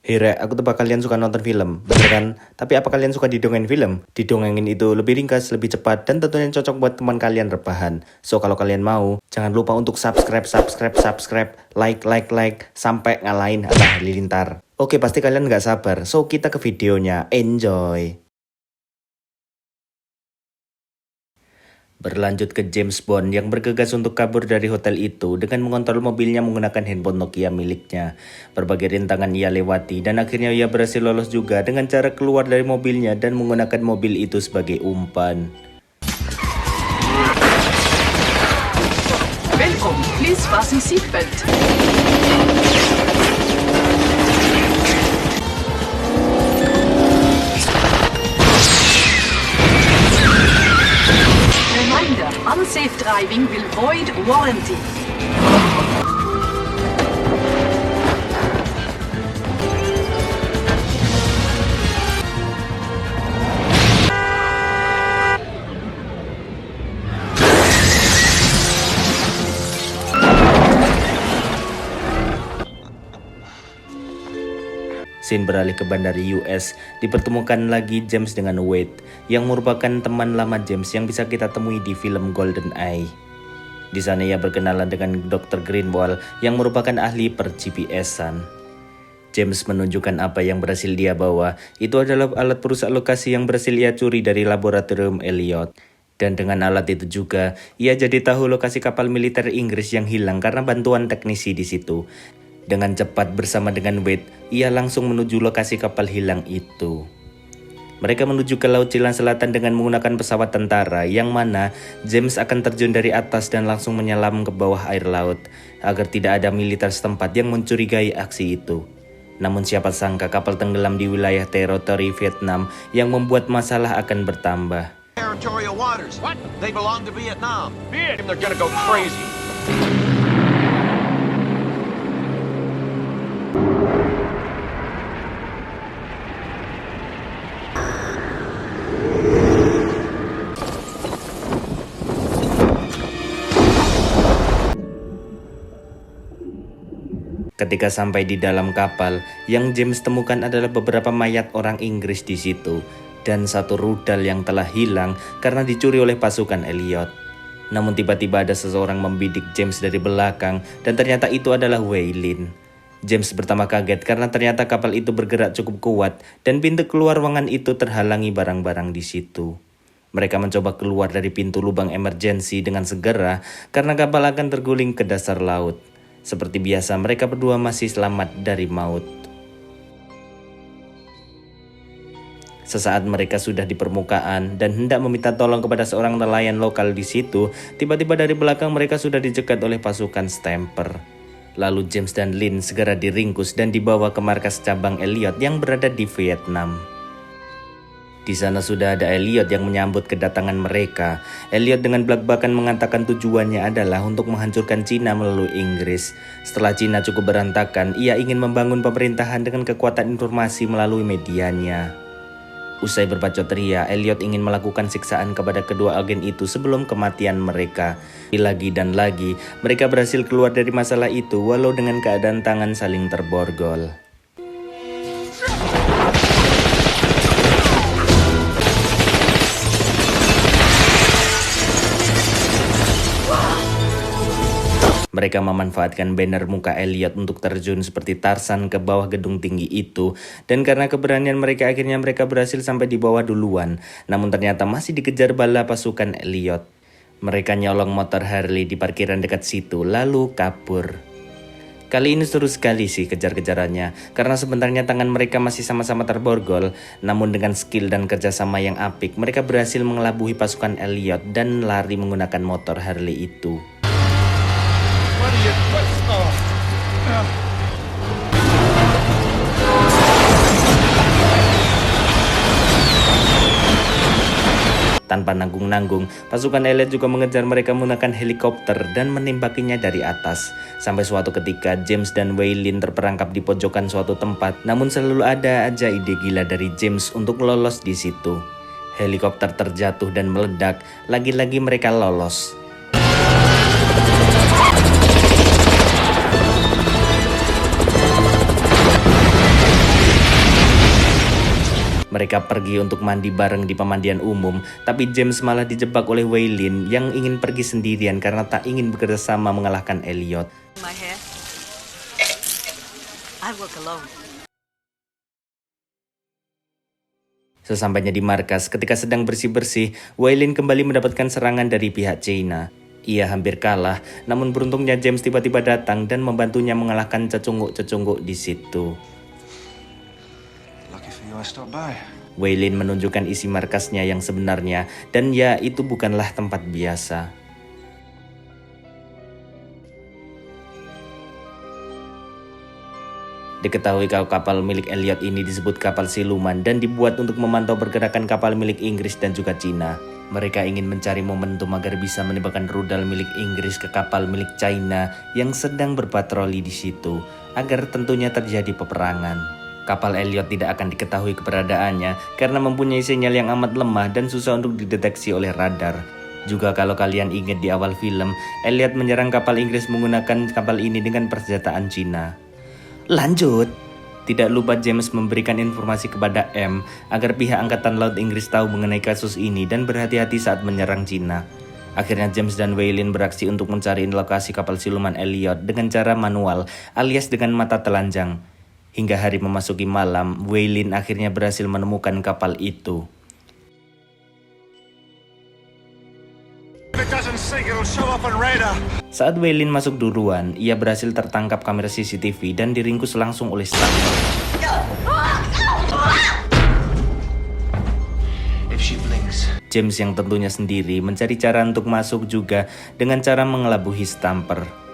Hera, aku tebak kalian suka nonton film, bener kan? Tapi apa kalian suka didongengin film? Didongengin itu lebih ringkas, lebih cepat, dan tentunya cocok buat teman kalian rebahan. So, kalau kalian mau, jangan lupa untuk subscribe, like, sampai ngalahin Atta Halilintar. Oke, pasti kalian nggak sabar. So, kita ke videonya. Enjoy! Berlanjut ke James Bond yang bergegas untuk kabur dari hotel itu dengan mengontrol mobilnya menggunakan handphone Nokia miliknya. Berbagai rintangan ia lewati dan akhirnya ia berhasil lolos juga dengan cara keluar dari mobilnya dan menggunakan mobil itu sebagai umpan. Welcome, please fasten seatbelt. Reminder, unsafe driving will void warranty. Scene beralih ke bandara US, dipertemukan lagi James dengan Wade, yang merupakan teman lama James yang bisa kita temui di film GoldenEye. Di sana ia berkenalan dengan Dr. Greenwald yang merupakan ahli per-GPS-an. James menunjukkan apa yang berhasil dia bawa, itu adalah alat perusak lokasi yang berhasil ia curi dari laboratorium Elliot. Dan dengan alat itu juga, ia jadi tahu lokasi kapal militer Inggris yang hilang karena bantuan teknisi di situ. Dengan cepat bersama dengan Wade, ia langsung menuju lokasi kapal hilang itu. Mereka menuju ke Laut Cina Selatan dengan menggunakan pesawat tentara, yang mana James akan terjun dari atas dan langsung menyelam ke bawah air laut, agar tidak ada militer setempat yang mencurigai aksi itu. Namun siapa sangka kapal tenggelam di wilayah teritori Vietnam yang membuat masalah akan bertambah. Territorial waters. What? They belong to Vietnam. They're gonna go crazy. Ketika sampai di dalam kapal, yang James temukan adalah beberapa mayat orang Inggris di situ dan satu rudal yang telah hilang karena dicuri oleh pasukan Elliot. Namun tiba-tiba ada seseorang membidik James dari belakang dan ternyata itu adalah Wei Lin. James pertama kaget karena ternyata kapal itu bergerak cukup kuat dan pintu keluar ruangan itu terhalangi barang-barang di situ. Mereka mencoba keluar dari pintu lubang emergensi dengan segera karena kapal akan terguling ke dasar laut. Seperti biasa, mereka berdua masih selamat dari maut. Sesaat mereka sudah di permukaan dan hendak meminta tolong kepada seorang nelayan lokal di situ, tiba-tiba dari belakang mereka sudah dicegat oleh pasukan Stamper. Lalu James dan Lin segera diringkus dan dibawa ke markas cabang Elliot yang berada di Vietnam. Di sana sudah ada Elliot yang menyambut kedatangan mereka. Elliot dengan belak-belakan mengatakan tujuannya adalah untuk menghancurkan Cina melalui Inggris. Setelah Cina cukup berantakan, ia ingin membangun pemerintahan dengan kekuatan informasi melalui medianya. Usai berbacot ria, Elliot ingin melakukan siksaan kepada kedua agen itu sebelum kematian mereka. Lagi dan lagi, mereka berhasil keluar dari masalah itu walau dengan keadaan tangan saling terborgol. Mereka memanfaatkan banner muka Elliot untuk terjun seperti Tarzan ke bawah gedung tinggi itu. Dan karena keberanian mereka akhirnya mereka berhasil sampai di bawah duluan. Namun ternyata masih dikejar bala pasukan Elliot. Mereka nyolong motor Harley di parkiran dekat situ lalu kabur. Kali ini seru sekali sih kejar-kejarannya. Karena sebenarnya tangan mereka masih sama-sama terborgol. Namun dengan skill dan kerjasama yang apik, mereka berhasil mengelabuhi pasukan Elliot dan lari menggunakan motor Harley itu. Tanpa nanggung-nanggung, pasukan Elliot juga mengejar mereka menggunakan helikopter dan menembakinya dari atas. Sampai suatu ketika, James dan Wei Lin terperangkap di pojokan suatu tempat, namun selalu ada aja ide gila dari James untuk lolos di situ. Helikopter terjatuh dan meledak, lagi-lagi mereka lolos. Mereka pergi untuk mandi bareng di pemandian umum, tapi James malah dijebak oleh Waylin yang ingin pergi sendirian karena tak ingin bekerja sama mengalahkan Elliot. My hair. I work alone. Sesampainya di markas, ketika sedang bersih-bersih, Waylin kembali mendapatkan serangan dari pihak China. Ia hampir kalah, namun beruntungnya James tiba-tiba datang dan membantunya mengalahkan cecungguk-cecungguk di situ. Lucky for you I stopped by. Waylin menunjukkan isi markasnya yang sebenarnya, dan ya, itu bukanlah tempat biasa. Diketahui kalau kapal milik Elliot ini disebut kapal siluman dan dibuat untuk memantau pergerakan kapal milik Inggris dan juga Cina. Mereka ingin mencari momentum agar bisa menembakkan rudal milik Inggris ke kapal milik China yang sedang berpatroli di situ, agar tentunya terjadi peperangan. Kapal Elliot tidak akan diketahui keberadaannya karena mempunyai sinyal yang amat lemah dan susah untuk dideteksi oleh radar. Juga kalau kalian ingat di awal film, Elliot menyerang kapal Inggris menggunakan kapal ini dengan persenjataan Cina. Lanjut. Tidak lupa James memberikan informasi kepada M agar pihak Angkatan Laut Inggris tahu mengenai kasus ini dan berhati-hati saat menyerang Cina. Akhirnya James dan Waylin beraksi untuk mencari lokasi kapal siluman Elliot dengan cara manual alias dengan mata telanjang. Hingga hari memasuki malam, Waylin akhirnya berhasil menemukan kapal itu. Saat Waylin masuk duluan, ia berhasil tertangkap kamera CCTV dan diringkus langsung oleh Stamper. James yang tentunya sendiri mencari cara untuk masuk juga dengan cara mengelabuhi Stamper.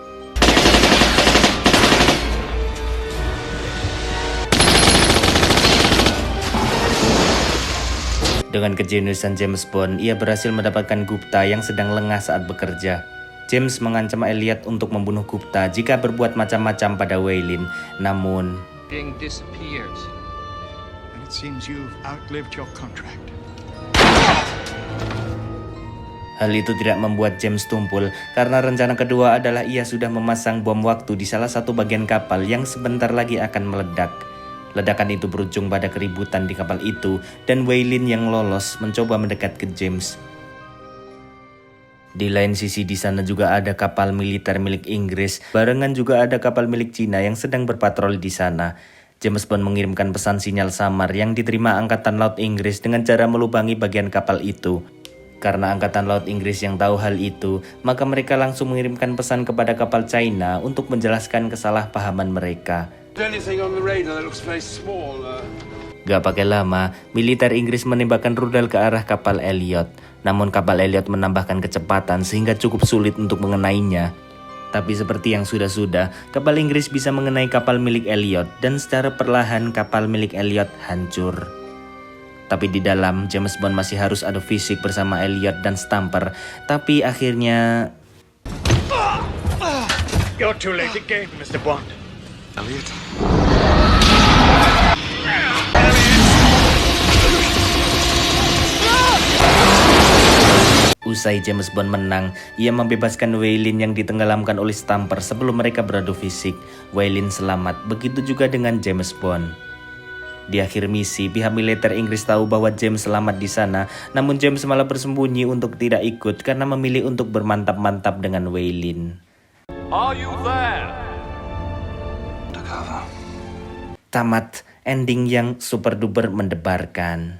Dengan kejeniusan James Bond, ia berhasil mendapatkan Gupta yang sedang lengah saat bekerja. James mengancam Elliot untuk membunuh Gupta jika berbuat macam-macam pada Waylin. Namun, disappears. And it seems you've outlived your contract. Hal itu tidak membuat James tumpul karena rencana kedua adalah ia sudah memasang bom waktu di salah satu bagian kapal yang sebentar lagi akan meledak. Ledakan itu berujung pada keributan di kapal itu dan Waylin yang lolos mencoba mendekat ke James. Di lain sisi di sana juga ada kapal militer milik Inggris, barengan juga ada kapal milik Cina yang sedang berpatroli di sana. James Bond mengirimkan pesan sinyal samar yang diterima Angkatan Laut Inggris dengan cara melubangi bagian kapal itu. Karena Angkatan Laut Inggris yang tahu hal itu, maka mereka langsung mengirimkan pesan kepada kapal China untuk menjelaskan kesalahpahaman mereka. Gak pakai lama, militer Inggris menembakkan rudal ke arah kapal Elliot. Namun kapal Elliot menambahkan kecepatan sehingga cukup sulit untuk mengenainya. Tapi seperti yang sudah-sudah, kapal Inggris bisa mengenai kapal milik Elliot dan secara perlahan kapal milik Elliot hancur. Tapi di dalam, James Bond masih harus adu fisik bersama Elliot dan Stamper. Tapi akhirnya... You're too late again, Mr. Bond. Elliot? Usai James Bond menang, ia membebaskan Waylin yang ditenggelamkan oleh Stamper sebelum mereka beradu fisik. Waylin selamat, begitu juga dengan James Bond. Di akhir misi, pihak militer Inggris tahu bahwa James selamat di sana, namun James malah bersembunyi untuk tidak ikut karena memilih untuk bermantap-mantap dengan Waylin. Are you there? Tamat ending yang super duper mendebarkan.